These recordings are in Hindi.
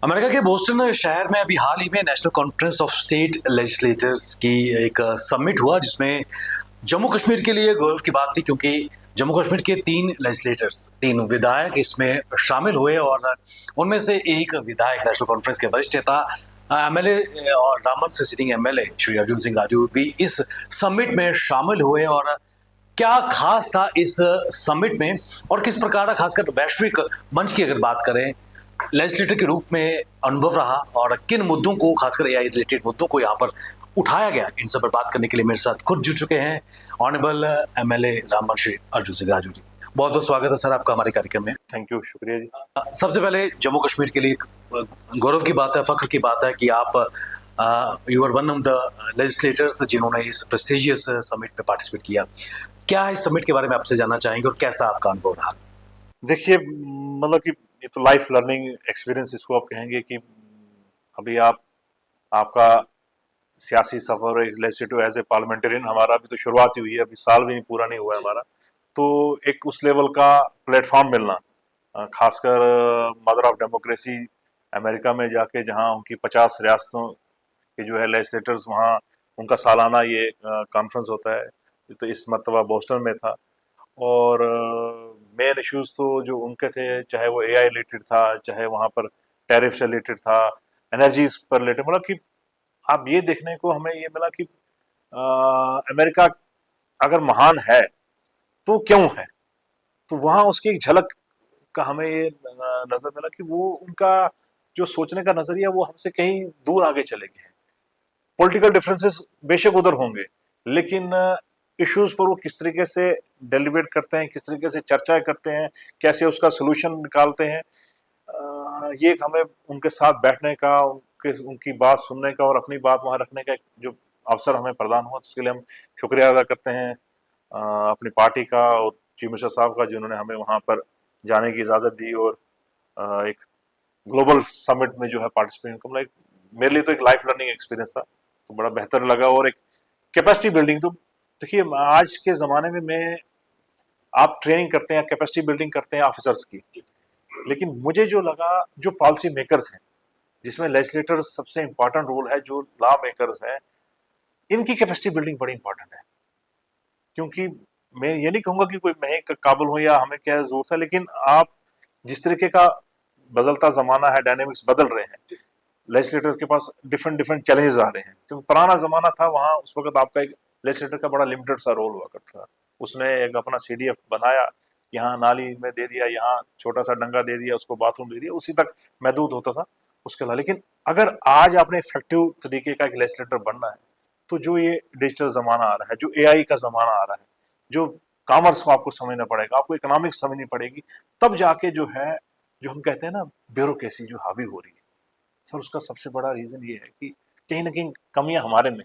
अमेरिका के बोस्टन शहर में अभी हाल ही में national conference of state legislators की एक समिट हुआ जिसमें जम्मू कश्मीर के लिए गौरव की बात थी क्योंकि जम्मू कश्मीर के 3 लेजिस्लेटर्स 3 विधायक इसमें शामिल हुए और उनमें से एक विधायक नेशनल कॉन्फ्रेंस के वरिष्ठ नेता एमएलए और रामबन से सिटिंग एमएलए श्री अर्जुन सिंह राजू भी इस समिट में शामिल हुए। और क्या खास था इस समिट में और किस प्रकार का खासकर वैश्विक मंच की अगर बात करें लेजिस्लेटर के रूप में अनुभव रहा और किन मुद्दों को खासकर एआई रिलेटेड मुद्दों को यहाँ पर उठाया गया, इन सब पर बात करने के लिए मेरे साथ खुद जुड़ चुके हैं ऑनरेबल एमएलए रामबन श्री अर्जुन सिंह राजू जी। बहुत बहुत स्वागत है सर आपका हमारे कार्यक्रम में। थैंक यू, शुक्रिया जी। सबसे पहले जम्मू कश्मीर के लिए गौरव की बात है, फख्र की बात है कि आप you are one of the legislators जिन्होंने इस प्रेस्टिजियस समिट में पार्टिसिपेट किया। क्या है इस समिट के बारे में आपसे जानना चाहेंगे और कैसा आपका अनुभव रहा? देखिए, मतलब कि ये तो लाइफ लर्निंग एक्सपीरियंस इसको आप कहेंगे कि अभी आपका सियासी सफर लेजिस्लेटिव एज ए पार्लियामेंटेरियन, हमारा अभी तो शुरुआत ही हुई है, अभी साल भी पूरा नहीं हुआ है हमारा। तो एक उस लेवल का प्लेटफॉर्म मिलना, खासकर मदर ऑफ डेमोक्रेसी अमेरिका में जाके, जहां उनकी 50 रियासतों के जो है लेजिस्लेटर्स, वहाँ उनका सालाना ये कॉन्फ्रेंस होता है। तो इस मरतबा बोस्टन में था और मेन इश्यूज तो जो उनके थे, चाहे वो एआई रिलेटेड था, चाहे वहाँ पर टैरिफ से रिलेटेड था, एनर्जीज पर रिलेटेड, मतलब कि आप ये देखने को हमें ये मिला कि अमेरिका अगर महान है तो क्यों है। तो वहाँ उसकी एक झलक का हमें ये नजर मिला कि वो उनका जो सोचने का नजरिया वो हमसे कहीं दूर आगे चले गए हैं। पॉलिटिकल डिफरेंसेस बेशक उधर होंगे, लेकिन इश्यूज पर वो किस तरीके से डेलिब्रेट करते हैं, किस तरीके से चर्चा करते हैं, कैसे उसका सोल्यूशन निकालते हैं, ये हमें उनके साथ बैठने का, उनकी बात सुनने का और अपनी बात वहाँ रखने का जो अवसर हमें प्रदान हुआ, उसके लिए हम शुक्रिया अदा करते हैं अपनी पार्टी का और चीफ मिनिस्टर साहब का, जिन्होंने हमें वहाँ पर जाने की इजाज़त दी और एक ग्लोबल समिट में जो है पार्टिसिपेट करना मेरे लिए तो एक लाइफ लर्निंग एक्सपीरियंस था। तो बड़ा बेहतर लगा और एक कैपेसिटी बिल्डिंग। तो देखिए, आज के ज़माने में आप ट्रेनिंग करते हैं, कैपेसिटी बिल्डिंग करते हैं ऑफिसर्स की, लेकिन मुझे जो लगा, जो पॉलिसी मेकर्स हैं, जिसमें लेजिस्लेटर्स सबसे इंपॉर्टेंट रोल है, जो लॉ मेकर्स हैं, इनकी कैपेसिटी बिल्डिंग बड़ी इंपॉर्टेंट है। क्योंकि मैं ये नहीं कहूँगा कि कोई मैं काबिल हूँ या हमें क्या जरूरत है, लेकिन आप जिस तरीके का बदलता ज़माना है, डायनेमिक्स बदल रहे हैं, लेजिस्लेटर्स के पास डिफरेंट डिफरेंट चैलेंजेस आ रहे हैं। क्योंकि पुराना ज़माना था, वहाँ उस वक्त आपका एक लेजिस्लेटर का बड़ा लिमिटेड सा रोल हुआ करता था। उसने एक अपना सीडीएफ बनाया, यहाँ नाली में दे दिया, यहाँ छोटा सा डंगा दे दिया, उसको बाथरूम दे दिया, उसी तक महदूद होता था उसके अलावा। लेकिन अगर आज आपने इफेक्टिव तरीके का एक लेजिस्लेटर बनना है, तो जो ये डिजिटल ज़माना आ रहा है, जो एआई का ज़माना आ रहा है, जो कॉमर्स को आपको समझना पड़ेगा, आपको इकोनॉमिक्स समझनी पड़ेगी, तब जाके जो है, जो हम कहते हैं ना, ब्यूरोक्रेसी जो हावी हो रही है सर, उसका सबसे बड़ा रीजन ये है कि कहीं ना कहीं कमियां हमारे में,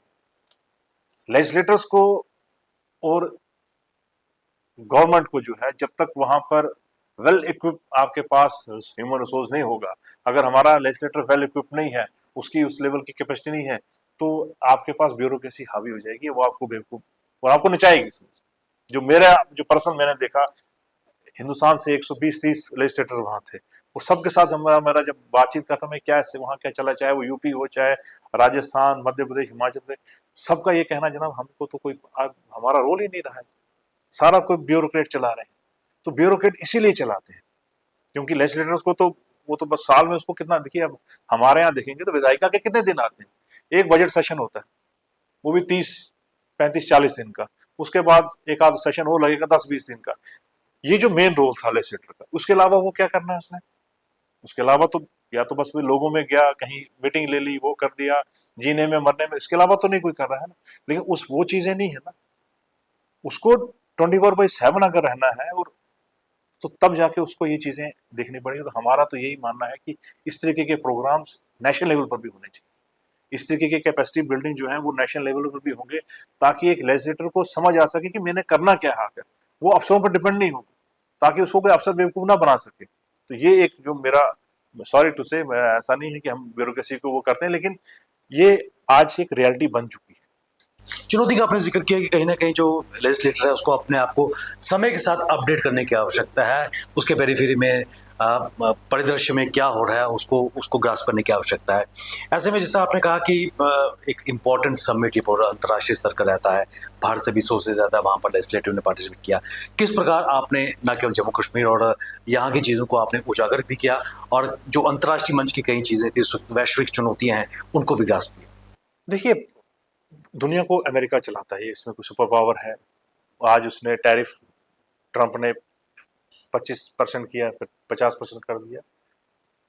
लेजिस्लेटर्स को और गवर्नमेंट को जो है, जब तक वहां पर वेल इक्विप आपके पास ह्यूमन रिसोर्स नहीं होगा, अगर हमारा लेजिस्लेटर वेल इक्विप नहीं है, उसकी उस लेवल की कैपेसिटी नहीं है, तो आपके पास ब्यूरोक्रेसी हावी हो जाएगी, वो आपको बेवकूफ और आपको नचाएगी। जो मेरा जो पर्सन मैंने देखा, हिंदुस्तान से 120-30 लेजिस्लेटर वहां थे, और सबके साथ मेरा जब बातचीत करता, मैं क्या है वहाँ क्या चला, चाहे वो यूपी हो, चाहे राजस्थान, मध्य प्रदेश, हिमाचल प्रदेश, सबका ये कहना, जनाब हमको तो कोई हमारा रोल ही नहीं रहा है, सारा कोई ब्यूरोक्रेट चला रहे हैं। तो ब्यूरोक्रेट इसीलिए चलाते हैं क्योंकि लेजिस्लेटर्स को तो वो तो बस साल में उसको कितना, देखिए अब हमारे यहाँ देखेंगे तो विधायिका के कितने दिन आते हैं, एक बजट सेशन होता है, वो भी 30-35-40 दिन का, उसके बाद एक आध सेशन और लगेगा 10-20 दिन का। ये जो मेन रोल था लेजिस्लेटर का, उसके अलावा वो क्या करना है उसने, उसके अलावा तो या तो बस वो लोगों में गया, कहीं मीटिंग ले ली, वो कर दिया, जीने में मरने में, इसके अलावा तो नहीं कोई कर रहा है ना। लेकिन वो चीजें नहीं है ना, उसको 24/7 अगर रहना है, और तो तब जाके उसको ये चीजें देखनी पड़ेगी। तो हमारा तो यही मानना है कि इस तरीके के प्रोग्राम्स नेशनल लेवल पर भी होने चाहिए, इस तरीके की कैपेसिटी बिल्डिंग जो है वो नेशनल लेवल पर भी होंगे, ताकि एक लेजिस्लेटर को समझ आ सके कि मैंने करना क्या है, वो अफसरों पर डिपेंड नहीं होगा, ताकि उसको कोई अफसर बेवकूफ ना बना सके। तो ये एक जो मेरा, सॉरी टू से, ऐसा नहीं है कि हम ब्यूरोक्रेसी को वो करते हैं, लेकिन ये आज एक रियलिटी बन चुकी है। चुनौती का आपने जिक्र किया कि कहीं ना कहीं जो लेजिस्लेटर है उसको अपने आप को समय के साथ अपडेट करने की आवश्यकता है, उसके पेरिफेरी में परिदृश्य में क्या हो रहा है उसको उसको ग्रास्प करने की आवश्यकता है। ऐसे में जिस तरह आपने कहा कि एक इम्पॉर्टेंट समिट ये पूरा अंतर्राष्ट्रीय स्तर का रहता है, भारत से भी 100 से ज़्यादा वहाँ पर लेजिस्लेटिव ने पार्टिसिपेट किया। किस प्रकार आपने न केवल जम्मू कश्मीर और यहाँ की चीज़ों को आपने उजागर भी किया और जो अंतर्राष्ट्रीय मंच की कई चीज़ें थी, वैश्विक चुनौतियाँ हैं, उनको भी ग्रास्प किया? देखिए, दुनिया को अमेरिका चलाता है, इसमें कोई सुपर पावर है। आज उसने टैरिफ ट्रंप ने 25% किया, फिर 50% कर दिया।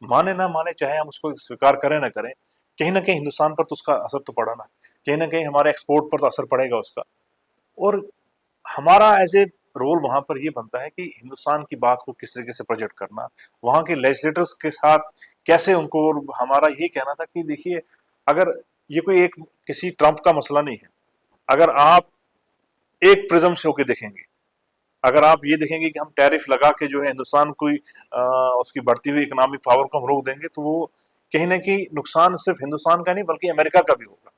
माने ना माने, चाहे हम उसको स्वीकार करें ना करें, कहीं ना कहीं हिंदुस्तान पर तो उसका असर तो पड़ा ना कहीं हमारे एक्सपोर्ट पर तो असर पड़ेगा उसका। और हमारा एज ए रोल वहां पर ये बनता है कि हिंदुस्तान की बात को किस तरीके से प्रोजेक्ट करना, वहां के लेजिस्लेटर्स के साथ कैसे उनको। और हमारा यही कहना था कि देखिए, अगर ये कोई एक किसी ट्रंप का मसला नहीं है, अगर आप एक प्रिज्म से होकर देखेंगे, अगर आप ये देखेंगे कि हम टैरिफ लगा के जो है हिंदुस्तान को उसकी बढ़ती हुई इकोनॉमिक पावर को हम रोक देंगे, तो वो कहीं ना कहीं नुकसान सिर्फ हिंदुस्तान का नहीं बल्कि अमेरिका का भी होगा,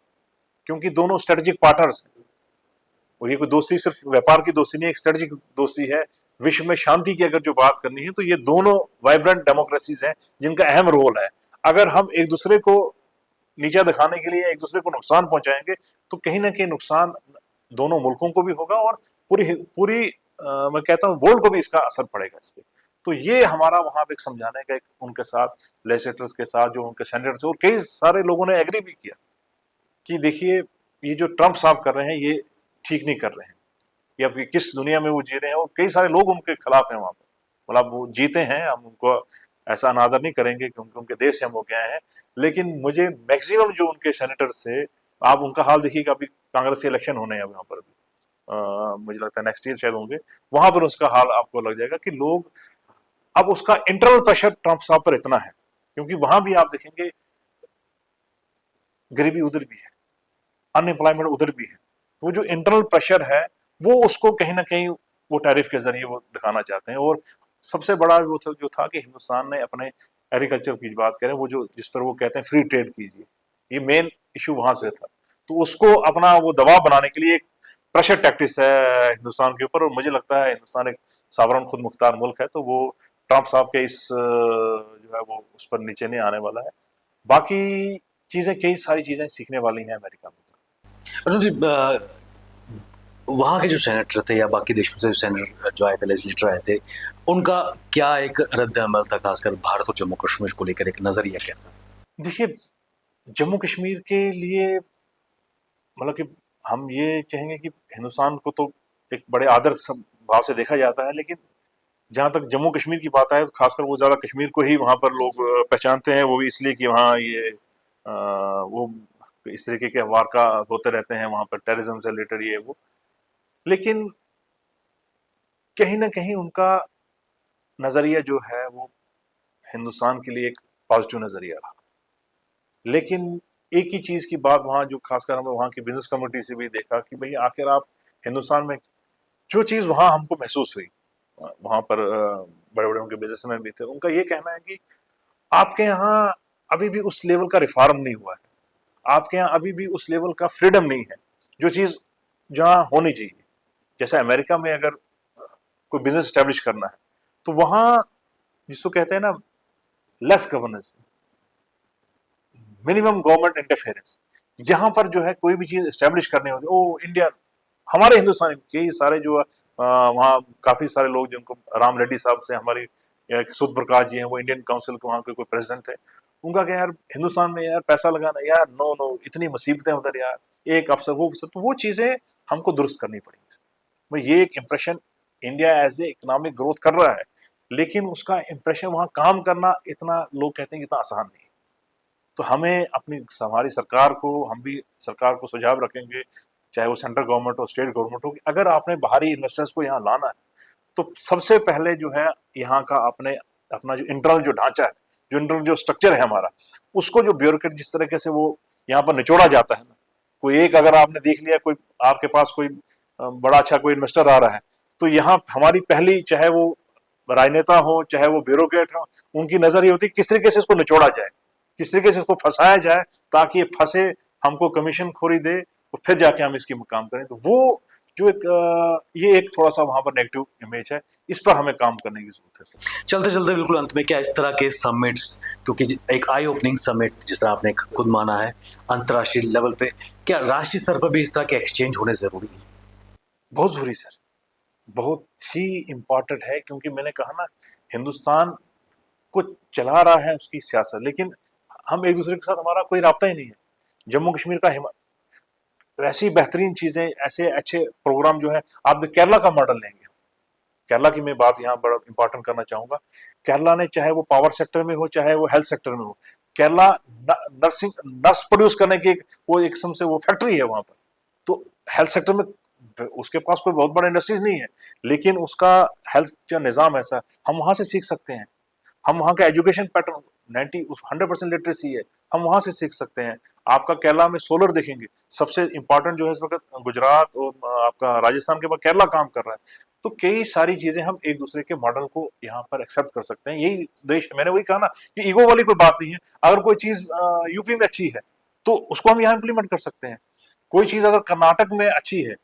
क्योंकि दोनों स्ट्रेटेजिक पार्टनर्स हैं। और ये कोई दोस्ती सिर्फ व्यापार की दोस्ती नहीं, एक स्ट्रेटेजिक दोस्ती है। विश्व में शांति की अगर जो बात करनी है, तो ये दोनों वाइब्रेंट डेमोक्रेसीज हैं जिनका अहम रोल है। अगर हम एक दूसरे को नीचा दिखाने के लिए एक दूसरे को नुकसान पहुंचाएंगे, तो कहीं ना कहीं नुकसान दोनों मुल्कों को भी होगा और पूरी पूरी मैं कहता हूँ वर्ल्ड को भी इसका असर पड़ेगा इस पे। तो ये हमारा वहां पे एक समझाने का, एक उनके साथ लेजिस्लेटर्स के साथ जो उनके सेनेटर्स और कई सारे लोगों ने एग्री भी किया कि देखिए, ये जो ट्रंप साहब कर रहे हैं ये ठीक नहीं कर रहे हैं, या फिर किस दुनिया में वो जी रहे हैं। और कई सारे लोग उनके खिलाफ हैं वहां पर। मतलब वो जीते हैं, हम उनको ऐसा अनादर नहीं करेंगे क्योंकि उनके देश से हम हो गए हैं, लेकिन मुझे मैक्सिमम जो उनके सेनेटर्स थे, आप उनका हाल देखिएगा, अभी कांग्रेस के इलेक्शन होने हैं यहाँ पर भी, मुझे लगता है नेक्स्ट ईयर शायद होंगे, वहां पर उसका हाल आपको लग जाएगा कि लोग अब उसका इंटरनल प्रेशर ट्रंप साहब पर इतना है, क्योंकि वहां भी आप देखेंगे गरीबी उधर भी है, अनएम्प्लॉयमेंट उधर भी है। तो जो इंटरनल प्रेशर है वो उसको कहीं ना कहीं वो टैरिफ के जरिए वो दिखाना चाहते हैं। और सबसे बड़ा जो था कि हिंदुस्तान ने अपने एग्रीकल्चर की बात करें, वो जो जिस पर वो कहते हैं फ्री ट्रेड कीजिए, ये मेन इशू वहां से था। तो उसको अपना वो दबाव बनाने के लिए एक प्रेशर टैक्टिक्स है हिंदुस्तान के ऊपर। और मुझे लगता है हिंदुस्तान एक सावरन खुद मुख्तार मुल्क है, तो वो ट्रंप साहब के इस जो है वो उस पर नीचे नहीं आने वाला है। बाकी चीजें, कई सारी चीजें सीखने वाली हैं अमेरिका में। अर्जुन जी, वहाँ के जो सेनेटर थे या बाकी देशों से जो सेनेटर जो आए थे, लेजिस्लेटर आए थे, उनका क्या एक रद्द अमल था, खासकर भारत और जम्मू कश्मीर को लेकर एक नजरिया क्या था? देखिए, जम्मू कश्मीर के लिए मतलब कि हम ये कहेंगे कि हिंदुस्तान को तो एक बड़े आदर भाव से देखा जाता है, लेकिन जहां तक जम्मू कश्मीर की बात है तो खासकर वो ज्यादा कश्मीर को ही वहां पर लोग पहचानते हैं। वो भी इसलिए कि वहाँ ये वो इस तरीके के वारका होते रहते हैं वहां पर, टेररिज्म से रिलेटेड ये वो। लेकिन कहीं ना कहीं उनका नजरिया जो है वो हिंदुस्तान के लिए एक पॉजिटिव नजरिया रहा। लेकिन एक ही चीज की बात वहां जो खासकर हमें वहां की बिजनेस कम्युनिटी से भी देखा कि भाई आखिर आप हिंदुस्तान में जो चीज वहां हमको महसूस हुई, वहां पर बड़े बड़े उनके बिजनेसमैन भी थे, उनका ये कहना है कि आपके यहाँ अभी भी उस लेवल का रिफॉर्म नहीं हुआ है, आपके यहाँ अभी भी उस लेवल का फ्रीडम नहीं है जो चीज जहां होनी चाहिए। जैसे अमेरिका में अगर कोई बिजनेस स्टैब्लिश करना है तो वहां जिसको कहते हैं ना less governance, minimum government interference, यहाँ पर जो है कोई भी चीज स्टैब्लिश करनी होती है, ओ इंडिया, हमारे हिंदुस्तान के सारे जो वहाँ काफी सारे लोग जिनको राम रेड्डी साहब से हमारी सुध प्रकाश जी हैं, वो इंडियन काउंसिल के वहाँ के कोई प्रेसिडेंट थे, उनका क्या यार हिंदुस्तान में यार पैसा लगाना यार, नो नो, इतनी मुसीबतें उधर यार, एक अफसर वो अफसर, तो वो चीजें हमको दुरुस्त करनी पड़ेगी। भाई ये एक impression India as a economic growth कर रहा है, लेकिन उसका इम्प्रेशन वहां काम करना इतना, लोग कहते हैं इतना आसान नहीं। तो हमें अपनी हमारी सरकार को, हम भी सरकार को सुझाव रखेंगे, चाहे वो सेंट्रल गवर्नमेंट हो, स्टेट गवर्नमेंट हो, कि अगर आपने बाहरी इन्वेस्टर्स को यहाँ लाना है तो सबसे पहले जो है यहाँ का अपना जो इंटरनल जो ढांचा है, जो इंटरनल जो स्ट्रक्चर है हमारा, उसको जो ब्यूरोक्रेट जिस तरीके से वो यहाँ पर निचोड़ा जाता है ना, कोई एक अगर आपने देख लिया कोई आपके पास कोई बड़ा अच्छा कोई इन्वेस्टर आ रहा है, तो यहाँ हमारी पहली, चाहे वो राजनेता हो चाहे वो ब्यूरोक्रेट हो, उनकी नजर ये होती है किस तरीके से इसको निचोड़ा जाए, किस तरीके से इसको फंसाया जाए ताकि ये फंसे, हमको कमीशन खोरी दे और फिर जाके हम इसकी काम करें। तो वो जो एक ये एक थोड़ा सा वहां पर नेगेटिव इमेज है, इस पर हमें काम करने की जरूरत है सर। चलते चलते बिल्कुल अंत में, क्या इस तरह के समिट्स, क्योंकि एक आई ओपनिंग समिट जिस तरह आपने खुद माना है अंतर्राष्ट्रीय लेवल पे, क्या राष्ट्रीय स्तर पर भी इस तरह के एक्सचेंज होने जरूरी है? बहुत जरूरी सर, बहुत ही इम्पोर्टेंट है, क्योंकि मैंने कहा ना, हिंदुस्तान को चला रहा है उसकी सियासत, लेकिन हम एक दूसरे के साथ हमारा कोई राब्ता ही नहीं है। जम्मू कश्मीर का वैसी बेहतरीन चीजें, ऐसे अच्छे प्रोग्राम जो है, आप केरला का मॉडल लेंगे। केरला की मैं बात यहाँ बड़ा इंपॉर्टेंट करना चाहूंगा। केरला ने, चाहे वो पावर सेक्टर में हो चाहे वो हेल्थ सेक्टर में हो, केरला नर्स प्रोड्यूस करने की वो एक किस्म से वो फैक्ट्री है वहां पर। तो हेल्थ सेक्टर में उसके पास कोई बहुत बड़ा इंडस्ट्रीज नहीं है, लेकिन उसका हेल्थ जो निज़ाम ऐसा, हम वहां से सीख सकते हैं। हम वहाँ का एजुकेशन पैटर्न 100% लिटरेसी है, हम वहां से सीख सकते हैं। आपका केरला में सोलर देखेंगे, सबसे इंपॉर्टेंट जो है इस वक्त गुजरात और आपका राजस्थान के बाद केरला काम कर रहा है। तो कई सारी चीजें हम एक दूसरे के मॉडल को यहाँ पर एक्सेप्ट कर सकते हैं। यही देश, मैंने वही कहा ना कि ईगो वाली कोई बात नहीं है। अगर कोई चीज यूपी में अच्छी है तो उसको हम यहाँ इंप्लीमेंट कर सकते हैं। कोई चीज अगर कर्नाटक में अच्छी है,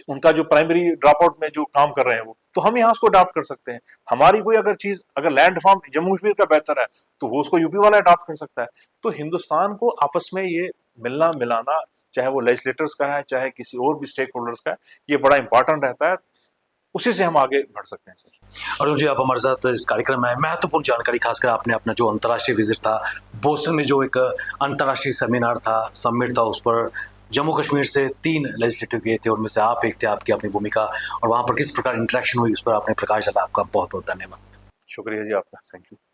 उनका जो प्राइमरी ड्रॉप आउट में जो काम कर रहे हैं वो, तो हम यहाँ उसको अडॉप्ट कर सकते हैं। हमारी कोई अगर चीज, अगर लैंड रिफॉर्म जम्मू कश्मीर का बेहतर है तो वो उसको यूपी वाला अडॉप्ट कर सकता है। तो हिंदुस्तान को आपस में ये मिलना मिलाना, चाहे वो लेजिस्लेटर्स का है चाहे किसी और भी स्टेक होल्डर्स का है, ये बड़ा इंपॉर्टेंट रहता है। उसी से हम आगे बढ़ सकते हैं सर। अर्जुन जी, आप हमारे साथ इस कार्यक्रम में आए, महत्वपूर्ण जानकारी, खासकर आपने अपना जो अंतर्राष्ट्रीय विजिट था, बोस्टन में जो एक अंतर्राष्ट्रीय सेमिनार था, समिट था, उस पर जम्मू कश्मीर से 3 लेजिस्लेटिव गए थे, उनमें से आप एक थे, आपकी अपनी भूमिका, और वहाँ पर किस प्रकार इंटरेक्शन हुई उस पर आपने प्रकाश डाला। आपका बहुत बहुत धन्यवाद। शुक्रिया जी आपका, थैंक यू।